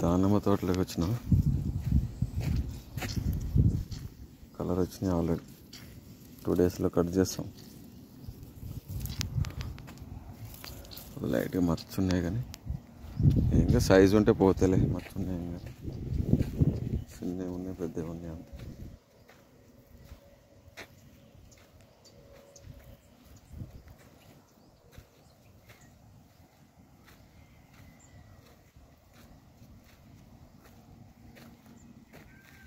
దానిమ్మ తోటలోకి వచ్చిన కలర్ వచ్చినాయి ఆల్రెడీ 2 డేస్లో కట్ చేస్తాం. లైట్గా మచ్చ ఉన్నాయి కానీ ఇంకా సైజు ఉంటే పోతేలే, మచ్చ ఉన్నాయి ఇంకా చిన్నవి ఉన్నాయి పెద్దవి ఉన్నాయి అంతే.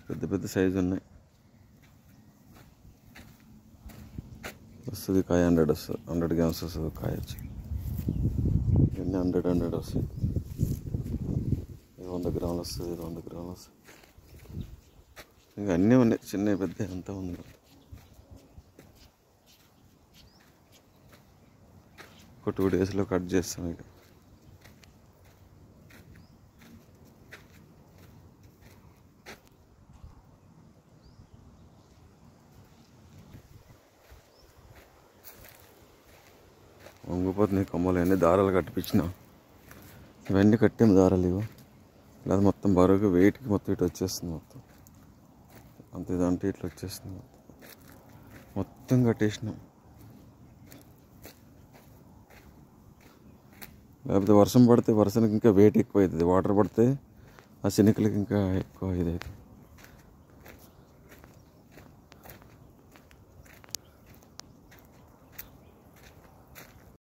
పెద్ద పెద్ద సైజు ఉన్నాయి. వస్తుంది కాయ 100 వస్తుంది, 100 గ్రామ్స్ వస్తుంది కాయ వచ్చి. ఇవన్నీ 100 వస్తాయి. 100 గ్రాములు వస్తుంది, 100 గ్రాములు వస్తుంది. ఇంకా అన్నీ ఉన్నాయి, చిన్న పెద్ద అంతా ఉంది. ఒక 2 డేస్లో కట్ చేస్తాం ఇక. వంగిపోతున్నాయి కొమ్మలు, అన్నీ దారాలు కట్టిపించిన. ఇవన్నీ కట్టాము దారాలు ఇవి. లేదా మొత్తం బరువుగా వెయిట్కి మొత్తం ఇటు వచ్చేస్తుంది మొత్తం. అంత ఇదంటే ఇట్లా వచ్చేస్తుంది మొత్తం కట్టేసినాం. లేకపోతే వర్షం పడితే వర్షానికి ఇంకా వెయిట్ ఎక్కువ అవుతుంది. వాటర్ పడితే ఆ శనికలకి ఇంకా ఎక్కువ ఇదవుతుంది.